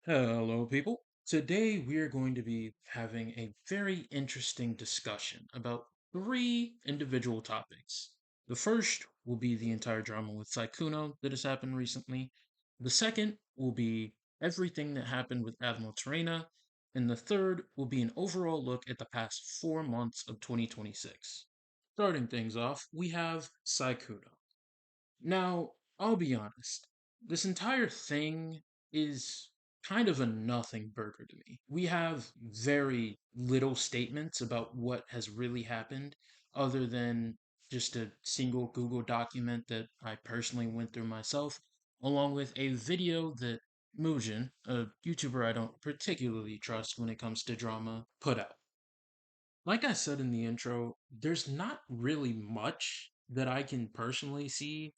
Hello, people. Today we are going to be having a very interesting discussion about three individual topics. The first will be the entire drama with Sykkuno that has happened recently. The second will be everything that happened with AdmiralTrina. And the third will be an overall look at the past 4 months of 2026. Starting things off, we have Sykkuno. Now, I'll be honest, this entire thing is kind of a nothing burger to me. We have very little statements about what has really happened, other than just a single Google document that I personally went through myself, along with a video that Muujin, a YouTuber I don't particularly trust when it comes to drama, put out. Like I said in the intro, there's not really much that I can personally see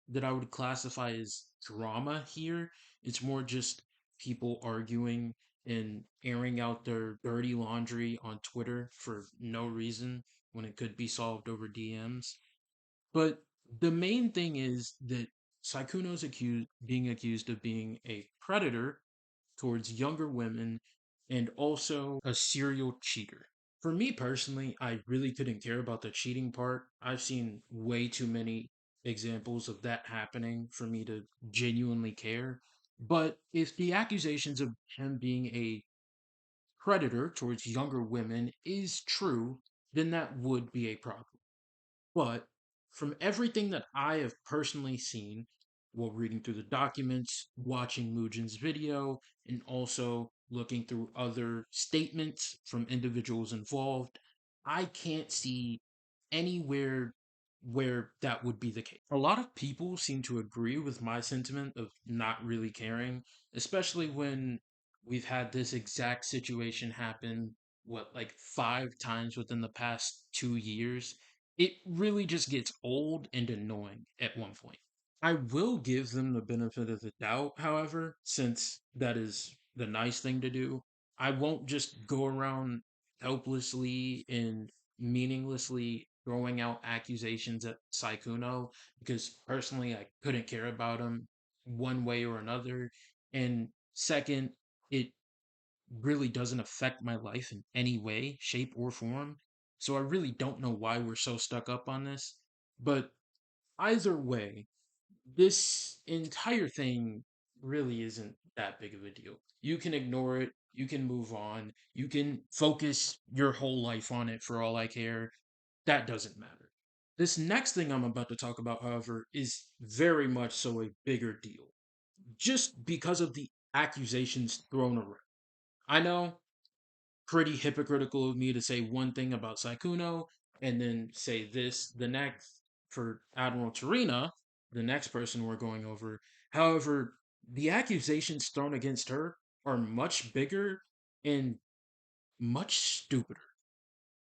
that I would classify as drama here. It's more just people arguing and airing out their dirty laundry on Twitter for no reason when it could be solved over DMs. But the main thing is that Saikuno's being accused of being a predator towards younger women and also a serial cheater. For me personally, I really couldn't care about the cheating part. I've seen way too many examples of that happening for me to genuinely care. But if the accusations of him being a predator towards younger women is true, then that would be a problem. But from everything that I have personally seen while reading through the documents, watching Mujin's video, and also looking through other statements from individuals involved, I can't see anywhere where that would be the case. A lot of people seem to agree with my sentiment of not really caring, especially when we've had this exact situation happen, what, like 5 times within the past 2 years. It really just gets old and annoying at one point. I will give them the benefit of the doubt, however, since that is the nice thing to do. I won't just go around helplessly and meaninglessly throwing out accusations at Saikuno because personally I couldn't care about him one way or another. And second, it really doesn't affect my life in any way, shape, or form. So I really don't know why we're so stuck up on this. But either way, this entire thing really isn't that big of a deal. You can ignore it, you can move on, you can focus your whole life on it for all I care. That doesn't matter. This next thing I'm about to talk about, however, is very much so a bigger deal, just because of the accusations thrown around. I know, pretty hypocritical of me to say one thing about Sykkuno and then say this the next for AdmiralTrina, the next person we're going over. However, the accusations thrown against her are much bigger and much stupider.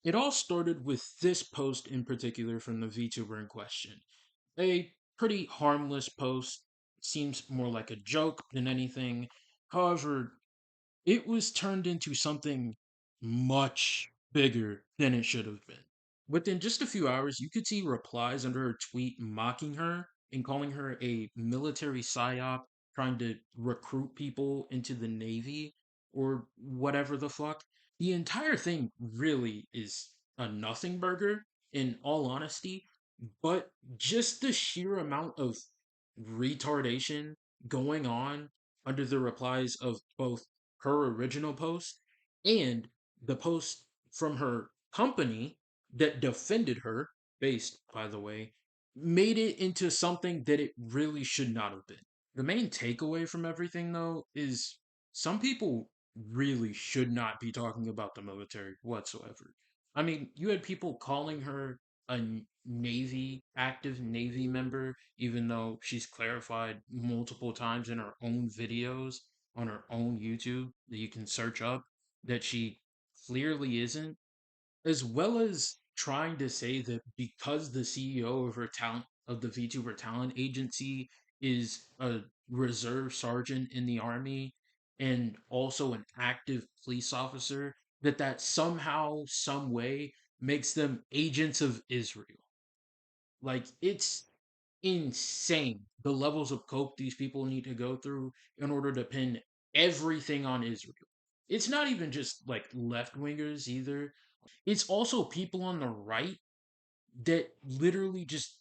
It all started with this post in particular from the VTuber in question. A pretty harmless post, seems more like a joke than anything. However, it was turned into something much bigger than it should have been. Within just a few hours, you could see replies under her tweet mocking her and calling her a military psyop trying to recruit people into the Navy or whatever the fuck. The entire thing really is a nothing burger, in all honesty, but just the sheer amount of retardation going on under the replies of both her original post and the post from her company that defended her, based, by the way, made it into something that it really should not have been. The main takeaway from everything, though, is some people really should not be talking about the military whatsoever. I mean, you had people calling her a Navy, active Navy member, even though she's clarified multiple times in her own videos on her own YouTube that you can search up that she clearly isn't, as well as trying to say that because the CEO of her talent of the VTuber talent agency is a reserve sergeant in the army and also an active police officer, that that somehow, some way makes them agents of Israel. Like, it's insane the levels of coke these people need to go through in order to pin everything on Israel. It's not even just like left wingers either. It's also people on the right that literally just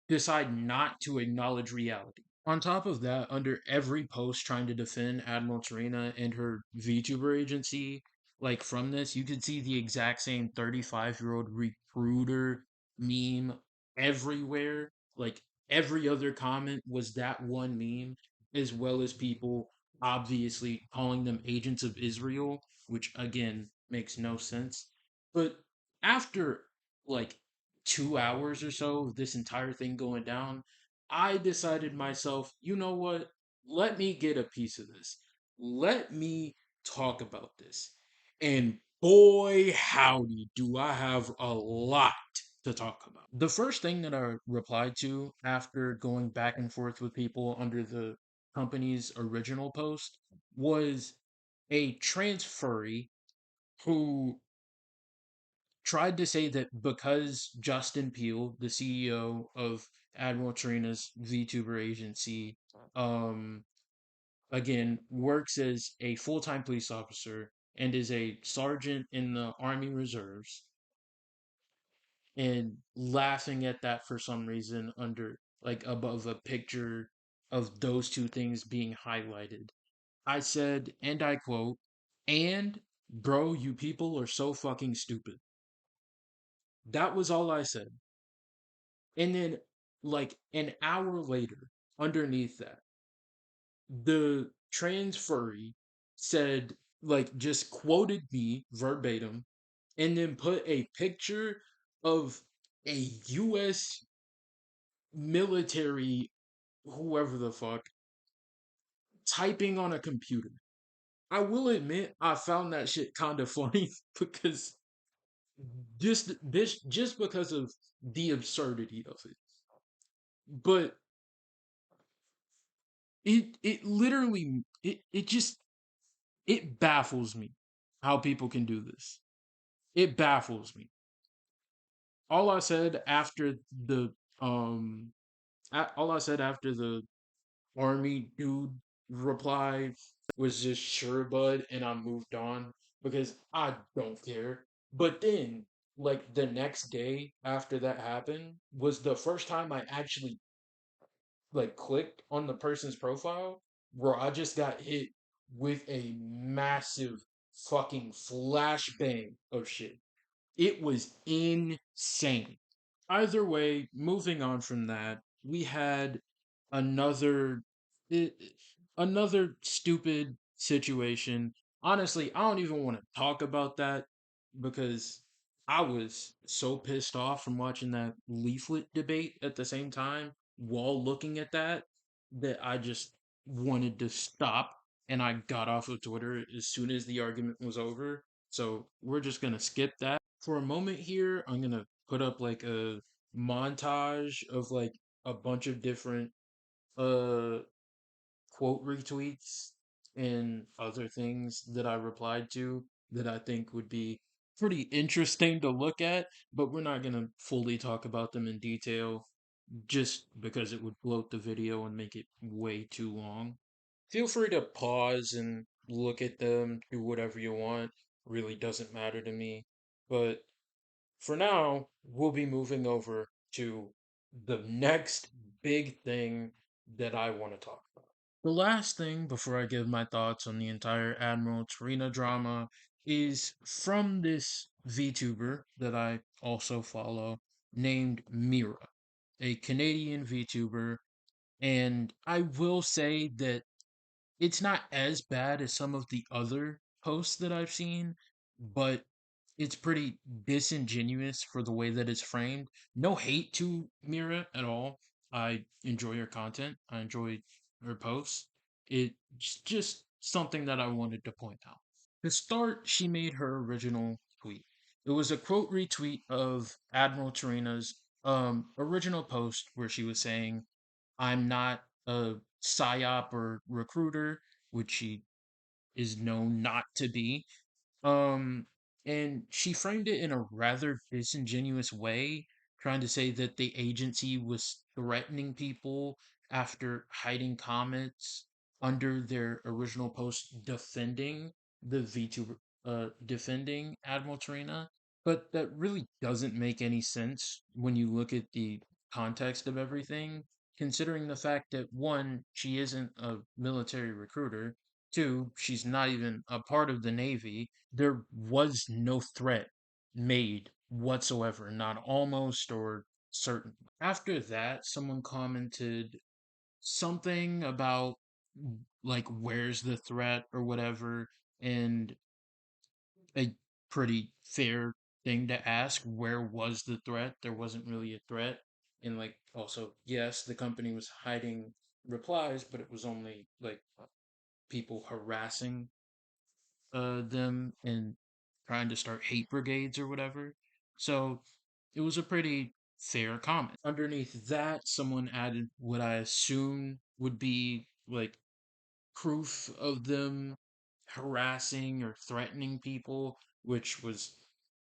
decide not to acknowledge reality. On top of that, under every post trying to defend AdmiralTrina and her VTuber agency, like from this, you could see the exact same 35-year-old recruiter meme everywhere. Like every other comment was that one meme, as well as people obviously calling them agents of Israel, which again makes no sense. But after like 2 hours or so of this entire thing going down, I decided myself, you know what? Let me get a piece of this. Let me talk about this. And boy, howdy, do I have a lot to talk about. The first thing that I replied to after going back and forth with people under the company's original post was a transferee who tried to say that because Justin Peele, the CEO of AdmiralTrina's VTuber agency, um, again works as a full-time police officer and is a sergeant in the Army Reserves, and laughing at that for some reason under like above a picture of those two things being highlighted. I said, and I quote, and bro, you people are so fucking stupid. That was all I said. And then, like an hour later, underneath that, the transferee said, like, just quoted me verbatim, and then put a picture of a U.S. military, whoever the fuck, typing on a computer. I will admit, I found that shit kind of funny because just because of the absurdity of it. But it literally it just it baffles me how people can do this. It baffles me. All I said after the um all I said after the army dude reply was just sure bud, and I moved on because I don't care. But then like the next day after that happened was the first time I actually like clicked on the person's profile where I just got hit with a massive fucking flashbang of shit. It was insane. Either way, moving on from that, we had another i- another stupid situation. Honestly, I don't even want to talk about that because I was so pissed off from watching that leaflet debate at the same time while looking at that I just wanted to stop, and I got off of Twitter as soon as the argument was over. So we're just gonna skip that for a moment here. I'm gonna put up like a montage of like a bunch of different uh quote retweets and other things that I replied to that I think would be pretty interesting to look at, but we're not gonna fully talk about them in detail just because it would bloat the video and make it way too long. Feel free to pause and look at them, do whatever you want. Really doesn't matter to me. But for now, we'll be moving over to the next big thing that I want to talk about. The last thing before I give my thoughts on the entire Admiral Tarina drama is from this VTuber that I also follow named Mira, a Canadian VTuber. And I will say that it's not as bad as some of the other posts that I've seen, but it's pretty disingenuous for the way that it's framed. No hate to Mira at all. I enjoy her content. I enjoy her posts. It's just something that I wanted to point out. To start, she made her original tweet. It was a quote retweet of Admiral Tarina's original post where she was saying, I'm not a psyop or recruiter, which she is known not to be. Um, and she framed it in a rather disingenuous way, trying to say that the agency was threatening people after hiding comments. under their original post defending the V2, defending AdmiralTrina, but that really doesn't make any sense when you look at the context of everything, considering the fact that one, she isn't a military recruiter, two, she's not even a part of the Navy. There was no threat made whatsoever, not almost or certain. After that, someone commented something about like where's the threat or whatever, and a pretty fair thing to ask, where was the threat? There wasn't really a threat. And like also, yes, the company was hiding replies, but it was only like people harassing them and trying to start hate brigades or whatever. So it was a pretty fair comment. Underneath that, someone added what I assume would be like proof of them harassing or threatening people, which was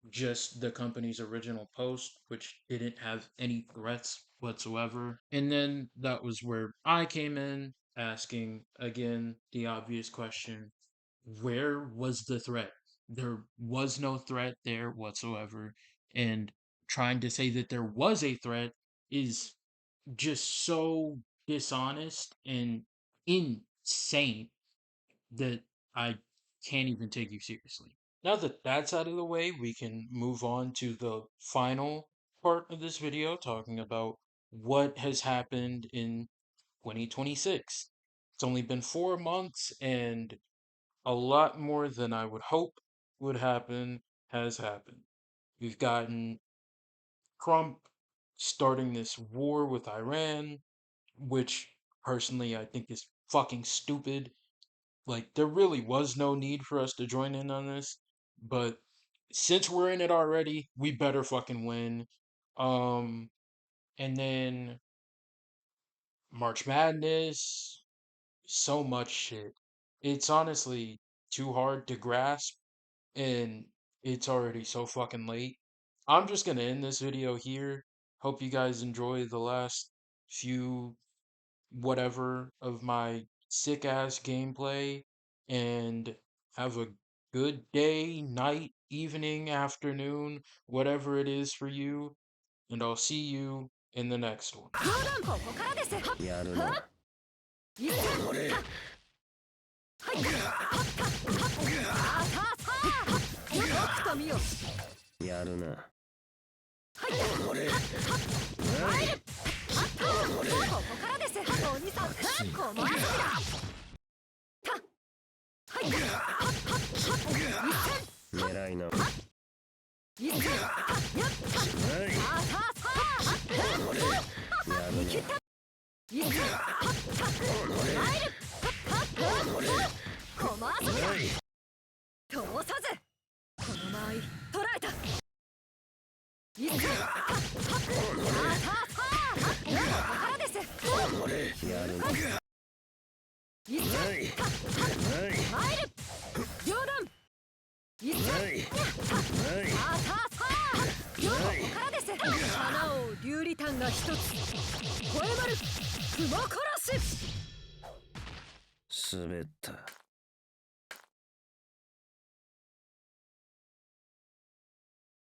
just the company's original post, which didn't have any threats whatsoever. And then that was where I came in, asking again the obvious question, where was the threat? There was no threat there whatsoever. And trying to say that there was a threat is just so dishonest and insane that I can't even take you seriously. Now that that's out of the way, we can move on to the final part of this video, talking about what has happened in 2026. It's only been 4 months, and a lot more than I would hope would happen has happened. We've gotten Trump starting this war with Iran, which personally I think is fucking stupid. Like, there really was no need for us to join in on this, but since we're in it already, we better fucking win. Um, and then March Madness, so much shit. It's honestly too hard to grasp, and it's already so fucking late. I'm just gonna end this video here. Hope you guys enjoy the last few whatever of my sick ass gameplay, and have a good day, night, evening, afternoon, whatever it is for you, and I'll see you in the next one. やるな。これ。やるな。これ。狙いな。花を流理弾が一つ超えまる熊殺し滑った。